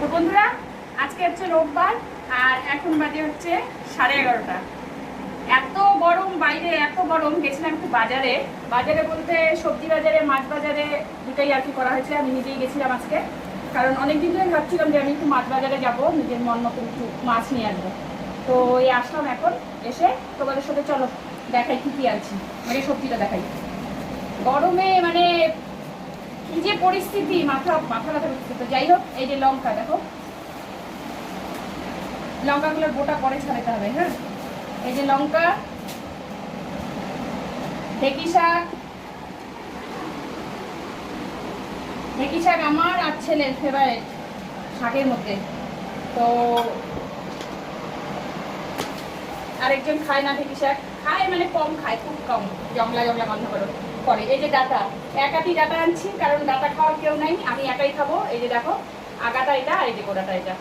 তো বন্ধুরা, আজকে হচ্ছে রোববার আর এখন বাজে হচ্ছে 11:30। এত গরম বাইরে, এত গরম। গেছিলাম একটু বাজারে, বাজারে বলতে সবজি বাজারে, মাছ বাজারে, দুটাই আর কি করা হয়েছে। আমি নিজেই গেছিলাম আজকে, কারণ অনেকদিন ধরে ভাবছিলাম যে আমি একটু মাছ বাজারে যাবো, নিজের মন মতো একটু মাছ নিয়ে আসবো। তো এই আসলাম এখন, এসে তোমাদের সাথে চলো দেখাই কি কি আনছি। মানে সবজিটা দেখাই। গরমে মানে কি যে পরিস্থিতি, মাথা ব্যথা করছে। তো যাই হোক, এই যে লঙ্কা দেখো, লঙ্কাগুলোর বোটা পরে ছাড়াতে হবে। হ্যাঁ, এই যে লঙ্কা, ঢেঁকি শাক, ঢেঁকি শাক আমার আর ছেলের ফেভারিট শাকের মধ্যে। তো আরেকজন খায় না ঢেঁকি শাক, খায় মানে কম খায়, খুব কম, জংলা জংলা গন্ধ করে। এই যে ডাটা, এক আটি ডাটা আনছি, কারণ ডাটা খাওয়ার কেউ নাই, আমি একাই খাবো। এই যে দেখো, আগাটা এটা আর এই যে গোড়াটা এটা।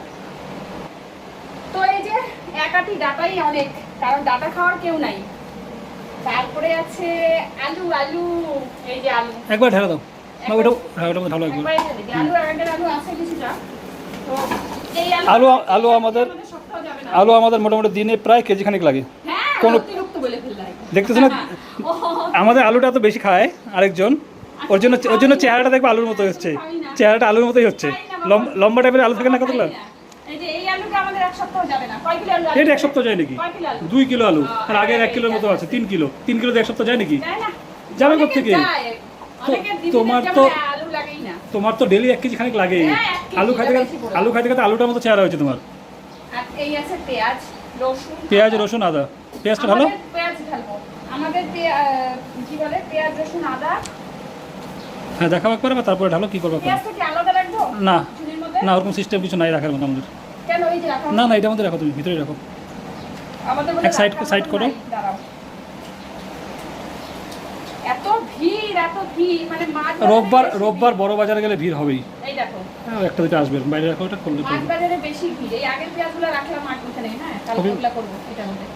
তো এই যে এক আটি ডাটাই অনেক, কারণ ডাটা খাওয়ার কেউ নাই। তারপরে আছে আলু, আলু, এই যে আলু একবার ঢেলে দাও। ওটা ঢালো একবার। আলু আগের আলু আছে কিছুটা। তো এই আলু আলু আমাদের সপ্তাহ যাবে না। আলু আমাদের মোটামুটি দিনে প্রায় কেজি খানিক লাগে। হ্যাঁ, কোনো অতিরিক্ত বলে ফেললাই। দেখতেছ না, আমাদের আলুটা তো বেশি খায় আরেকজন, ওর জন্য চেহারাটা দেখবে আলুর মতো হচ্ছে, চেহারাটা আলুর মতোই হচ্ছে। লম্বা টাইপের আলু থাকে না কতগুলো, এই যে এই আলুটা আমাদের এক সপ্তাহ যাবে না। কয় কিলো আলু? এটা এক সপ্তাহ যায় নাকি? 2 কিলো আলু, আর আগের 1 কিলোর মতো আছে। 3 কিলো এক সপ্তাহ যায় নাকি? যাবে কোথেকে? তোমার তো ডেলি 1 কেজি খানিক লাগেই। আলু খাইতে খাইতে আলুটার মতো চেহারা হয়েছে তোমার। আর এই আছে পেঁয়াজ, রসুন, পেঁয়াজ, রসুন, আদা। পেঁয়াজটা ভালো, পেঁয়াজ ঢালবো আমাদের। কি বলে, পেঁয়াজ, রসুন, আদা। হ্যাঁ দেখাও একবার, তারপরে ঢালো। কি করবো পেঁয়াজটা কি আলাদা রাখবো? না ঝুড়ির মধ্যে? না, ওরকম সিস্টেম কিছু নাই রাখার মতো আমাদের। কেন? এই যে রাখা। না না, এটার মধ্যে রাখো, তুমি ভিতরে রাখো। আমাদের এক সাইড করো। দাঁড়াও, এত ভিড় মানে মাছ রোববার বড় বাজারে গেলে ভিড় হবেই। এই দেখো, হ্যাঁ, একটা দুটো আসবে, বাইরে রাখো। এটা করলে মাছ বাজারে বেশি ভিড়। এই আগের পেঁয়াজগুলো রাখলাম মাছ মুখে নেই। হ্যাঁ, কালকে ওগুলো করবো এটার মধ্যে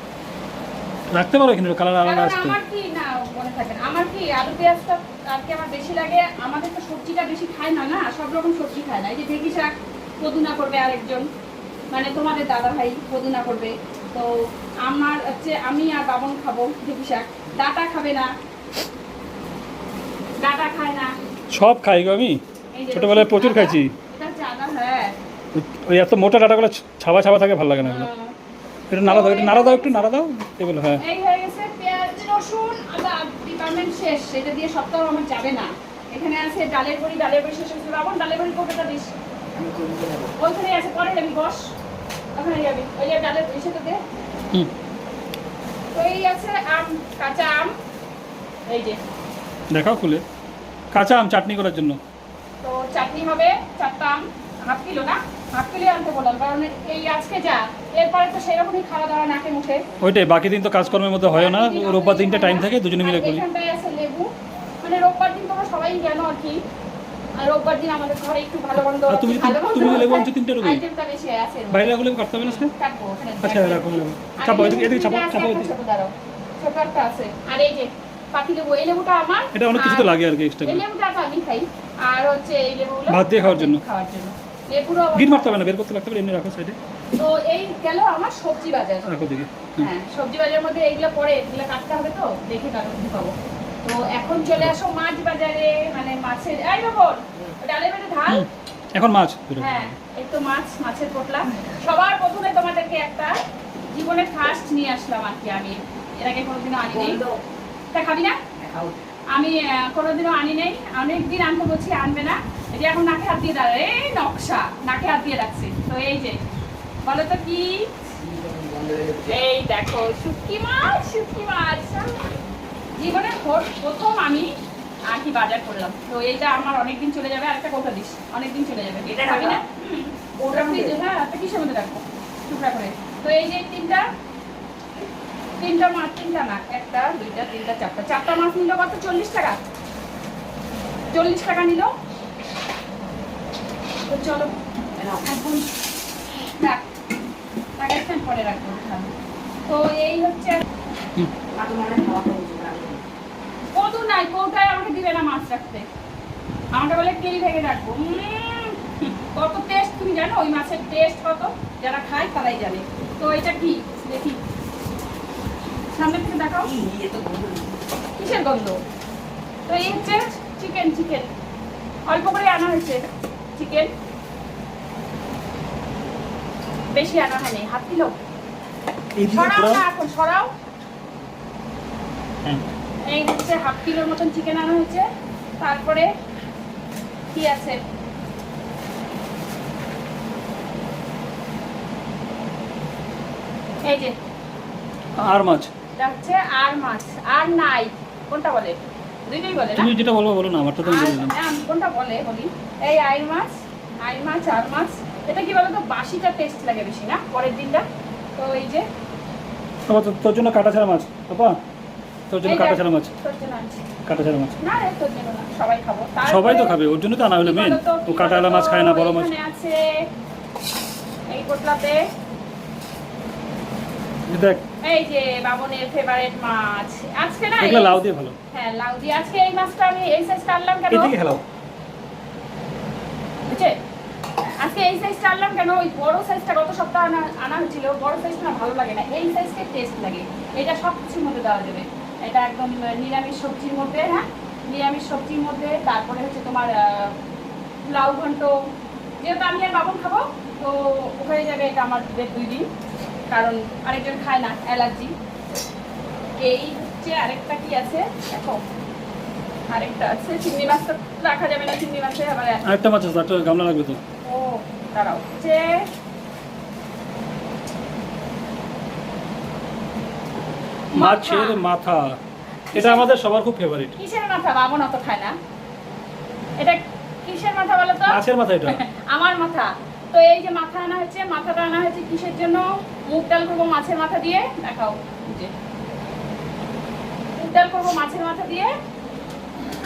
রাখতে পারো, এখানে কালার আলাদা আসবে। আমার কি না মনে থাকে না, আমার কি আলু পেঁয়াজটা আর কি আমার বেশি লাগে। আমাদের তো সবজিটা বেশি খায় না, না সব রকম সবজি খায় না। এই যে ঢেঁকি শাক পদুনা করবে আরেকজন, মানে তোমাদের দাদা ভাই পদুনা করবে। তো আমার হচ্ছে আমি আর বাবন খাবো ঢেঁকি শাক। ডাটা খাবে না, ডাটা খায় না। সব খাই গো, আমি ছোটবেলায় প্রচুর খাইছি। এটা হচ্ছে আদা। হ্যাঁ, ওই এত মোটা ডাটাগুলো ছাবা থাকে, ভালো লাগে না এগুলো। এটা নাড়া দাও এগুলো। হ্যাঁ, এই হয়ে গেছে পেঁয়াজ, রসুন, আদা। ডিপার্টমেন্ট শেষ, এটা দিয়ে সপ্তাহ আমার যাবে না। এখানে আছে ডালের বড়ি শেষ হয়েছে। বাবন ডালের বড়ি কোটাটা দিস, ওইখানে আছে, পরে যাবি, বস ওখানে যাবি। ওই যে ডালের বড়ি সেটা দে। তো এই আছে আম, কাঁচা আম। এই যে দেখাও খুলে, কাঁচা আম চাটনি করার জন্য। তো চাটনি হবে 4টা আম, হাফ কিলো না, হাফ কিলো আনতে বললাম, কারণ এই আজকে যা, এরপরে তো সেরকমই খাওয়া দাওয়া নাকে মুখে। ওইটাই, বাকি দিন তো কাজকর্মের মধ্যে হয় না। রোববার দিনটা টাইম থাকে, দুজনে মিলে করি। এখানটায় আছে লেবু, মানে রোববার দিন তোমরা সবাই জানো আর কি, আর রোববার দিন আমাদের ঘরে একটু ভালো মন্দ, তুমি লেবু আনছো 3টে রোববার, আইটেমটা বেশি আছে। বাইরে রাখলে কাটতে হবে না আজকে? কাটবো ওখানে। আচ্ছা রাখো, চাপো এদিকে, চাপো এদিকে। ছোট একটা আছে। আর এই যে পাতি লেবু, এই লেবুটা আমার। এটা অনেক কিছু তো লাগে আর কি এক্সট্রা। এই লেবুটা তো আমি খাই, আর হচ্ছে এই লেবুগুলো ভাত দিয়ে খাওয়ার জন্য। লেবুরও গিট মারতে হবে না, বের করতে লাগতে হবে, এমনি রাখো সাইডে। তো এই গেল আমার সবজি বাজার। রাখো দিকে। হ্যাঁ, সবজি বাজারের মধ্যে এইগুলো পরে, এগুলো কাটতে হবে, তো দেখে কাটতে পাবো। তো এখন চলে আসো মাছ বাজারে, মানে মাছের। এই বাবর, ডালের বেটে ঢাল। এখন মাছ। হ্যাঁ, এই তো মাছের পোটলা। সবার প্রথমে তোমাদেরকে একটা জীবনের ফার্স্ট নিয়ে আসলাম আর কি। আমি এর আগে কোনোদিনও আনি নেই। তা খাবি না? আমি কোনোদিনও আনি নেই, অনেকদিন আনতে বলছি, আনবে না। এই যে এখন নাকে হাত দিয়ে দাঁড়ায়, এই নকশা নাকে হাত দিয়ে রাখছি। তো এই যে বলো তো কি, এই দেখো শুটকি মাছ। জীবনের প্রথম আমি আর কি বাজার করলাম। তো এইটা আমার অনেকদিন চলে যাবে। আর একটা কোথা দিস, অনেকদিন চলে যাবে। এটা খাবি না? ওটা ফ্রিজে। হ্যাঁ, একটা কিসের মধ্যে রাখবো, টুকরা করে। তো এই যে তিনটা মাছ, তিনটা না, 1টা 2টা 3টা 4টা মাছ নিল কত? 40 টাকা। 40 টাকা নিল। তো চলো এখন রাখ, টাকাটা পরে রাখবো। তো এই হচ্ছে কদু নাই, কৌটায় আমাকে দিবে না মাছ রাখতে, আমাকে বলে কেলি ভেঙে রাখবো। কত টেস্ট তুমি জানো ওই মাছের টেস্ট কত? যারা খায় তারাই জানে। তো এটা কি দেখি, সামনে থেকে দেখাও। কিসের গন্ধ? তো এই হচ্ছে চিকেন। চিকেন অল্প করে আনা হয়েছে, চিকেন বেশি আনা হয়নি। হাত দিল, সরাও না এখন, সরাও। এই হচ্ছে 1/2 কিলোর মতন চিকেন আনা হয়েছে। তারপরে কি আছে, এই যে আর মাছ, এটা হচ্ছে আর মাছ। আর নাই কোনটা বলে? দুইটাই বলে না? তুমি যেটা বলবো বলো না, আমারটা তো আমি বললাম। আমি কোনটা বলে বলি। এই আইর মাছ, আর মাছ। এটা কি বলতো, বাসিটা টেস্ট লাগে বেশি না পরের দিনটা। তো এই যে বাবা, তোর জন্য কাটা ছাড়া মাছ। বাবা, তোর জন্য কাটা ছাড়া মাছ। তোর জন্য আনছি। কাটা ছাড়া মাছ না রে, তোর জন্য না, সবাই খাবো। সবাই তো খাবে, ওর জন্য তো আনা হলো মেন। ও কাটাওয়ালা মাছ খায় না, বড় মাছ। এখানে আছে এই পোটলাতে, দেখ এই যে বাবনের ফেভারিট মাছ। আজকে না এগুলো লাউ দিয়ে ভালো। হ্যাঁ, লাউ দিয়ে। আজকে এই মাছটা আমি এই সাইজটা আনলাম কেন? এদিকে হেলাও। বুঝছে? আজকে এই সাইজটা আনলাম কেন? ওই বড় সাইজটা গত সপ্তাহ আনা হয়েছিল। বড় সাইজটা না ভালো লাগে না, এই সাইজটা টেস্ট লাগে। এটা সব কিছুর মধ্যে দেওয়া যাবে। এটা একদম নিরামিষ সবজির মধ্যে। হ্যাঁ, নিরামিষ সবজির মধ্যে। তারপরে হচ্ছে তোমার লাউ ঘন্ট। যেহেতু আমি আর বাবন খাবো, তো ওখানে যাবে এটা আমার 2 দিন, কারণ আরেকজন খায় না, অ্যালার্জি। এই হচ্ছে আরেকটা কি আছে দেখো, আরেকটা আছে চিংড়ি মাছ। তো রাখা যাবে না চিংড়ি মাছে, আবার আরেকটা মাছ আছে, একটা গামলা লাগবে তো। ও দাঁড়াও, হচ্ছে মাছের মাথা, এটা আমাদের সবার খুব ফেভারিট। কিসের মাথা? বাবন অত খায় না। এটা কিসের মাথা বলো তো? মাছের মাথা এটা। আমার মাথা। তো এই যে মাথা আনা হয়েছে, মাথাটা আনা হয়েছে কিসের জন্য? মুগ ডাল করবো মাছের মাথা দিয়ে। দেখাও, যে মুগ ডাল করবো মাছের মাথা দিয়ে।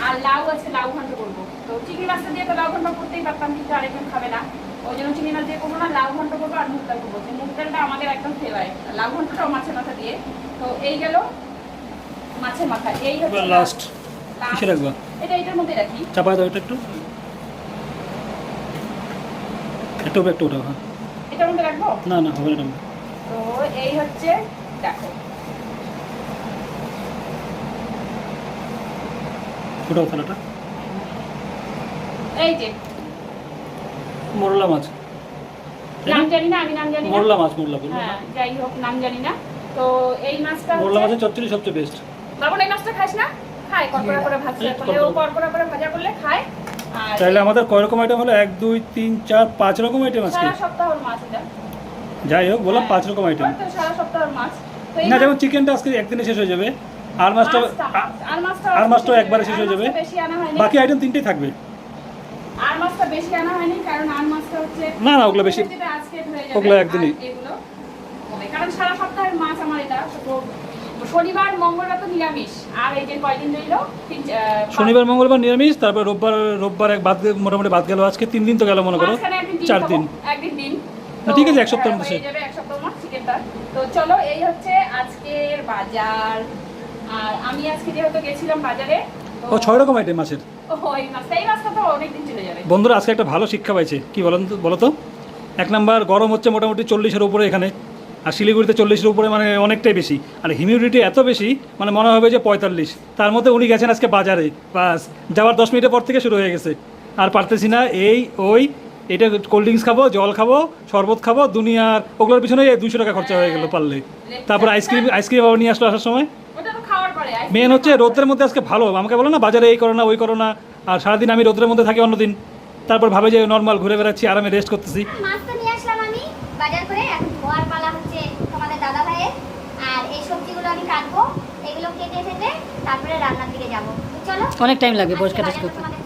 আর লাউ আছে, লাউ ঘন্ট করবো। তো চিংড়ি মাছটা দিয়ে তো লাউ ঘন্ট করতেই পারতাম, কিন্তু আরেকজন খাবে না, ওই জন্য চিংড়ি মাছ দিয়ে করবো না, লাউ ঘন্ট করবো আর মুগ ডাল করবো। মুগ ডালটা আমাদের একদম ফেভারিট, লাউ ঘন্টটাও মাছের মাথা দিয়ে। তো এই গেল মাছের মাথা। এই হচ্ছে লাস্ট কিসে রাখবা? এটা এটার মধ্যে রাখি। চাপা দাও এটা একটু, একটু ওটা। হ্যাঁ, এটার মধ্যে রাখবো না না হবে না। তো এই হচ্ছে দেখো, ওটাও থালাটা। এই যে মোরলা মাছ, নাম জানি না, আমি নাম জানি না। মোরলা মাছ, মোরলা বলবো। হ্যাঁ, যাই হোক, নাম জানি না। তো এই মাছটা মোরলা মাছের চচ্চড়ি সবচেয়ে বেস্ট। বাবন এই মাছটা খাস না? খায়, কড়কড়া করে ভাজা করলে, ও কড়কড়া করে ভাজা করলে খায়। আর তাহলে আমাদের কয় রকম আইটেম হলো? 1 2 3 4 5 রকম আইটেম আজকে। সারা সপ্তাহের মাছ এটা। যাই হোক, বললাম 5 রকম আইটেম। ওই তো সারা সপ্তাহের মাছ। তো এই না, যেমন চিকেনটা আজকে একদিনে শেষ হয়ে যাবে, আর মাছটা আর মাছটাও একবারে শেষ হয়ে যাবে। বেশি আনা হয়নি। বাকি আইটেম 3টেই থাকবে। আর মাছটা বেশি আনা হয়নি, কারণ আর মাছটা হচ্ছে না না, ওগুলো বেশি, যেটা আজকে হয়ে যাবে, ওগুলো একদিনই। আর এগুলো হবে, কারণ সারা সপ্তাহের মাছ আমার এটা। শনিবার মঙ্গলবার তো নিরামিষ, আর এই যে কয়দিন রইল, শনিবার মঙ্গলবার নিরামিষ, তারপর রোববার এক বাদ, মোটামুটি বাদ গেল। আজকে 3 দিন তো গেল, মনে করো 4 দিন। একদিন দিন না, ঠিক আছে, এক সপ্তাহের মধ্যে হয়ে যাবে, এক সপ্তাহ মাছ চিকেনটা। তো চলো, এই হচ্ছে আজকের বাজার। আর আমি আজকে যেহেতু গেছিলাম বাজারে, ও 6 রকম আইটেম মাছের। এই মাছটা তো অনেকদিন চলে যাবে। বন্ধুরা, আজকে একটা ভালো শিক্ষা পাইছে। কি বলো তো? 1 নাম্বার, গরম হচ্ছে মোটামুটি 40-এর উপরে এখানে, আর শিলিগুড়িতে 40-এর উপরে, মানে অনেকটাই বেশি। আর হিউমিডিটি এত বেশি, মানে মনে হবে যে 45। তার মধ্যে উনি গেছেন আজকে বাজারে, বাস যাওয়ার 10 মিনিটের পর থেকে শুরু হয়ে গেছে। আর পারতেছি না, এটা কোল্ড ড্রিঙ্কস খাবো, জল খাবো, শরবত খাবো, দুনিয়ার ওগুলোর পিছনে 200 টাকা খরচা হয়ে গেল পারলে। তারপর আইসক্রিম আবার নিয়ে আসলো আসার সময়। ওটা তো খাওয়ার পরে মেন হচ্ছে রোদের মধ্যে আজকে ভালো, আমাকে বলো না বাজারে এই করো না ওই করো না, আর সারাদিন আমি রোদের মধ্যে থাকি অন্যদিন, তারপর ভাবে যে নর্মাল ঘুরে বেড়াচ্ছি, আরামে রেস্ট করতেছি। মাছ তো নিয়ে আসলাম আমি বাজার করে, এখন ধোয়ার পালা হচ্ছে তোমাদের দাদা ভাইয়ের। আর এই সবজিগুলো আমি কাটবো, এগুলো কেটে তারপরে রান্নার দিকে যাবো। চলো, অনেক টাইম লাগবে আজকে পরিষ্কার বাজারটা করতে। তোমাদের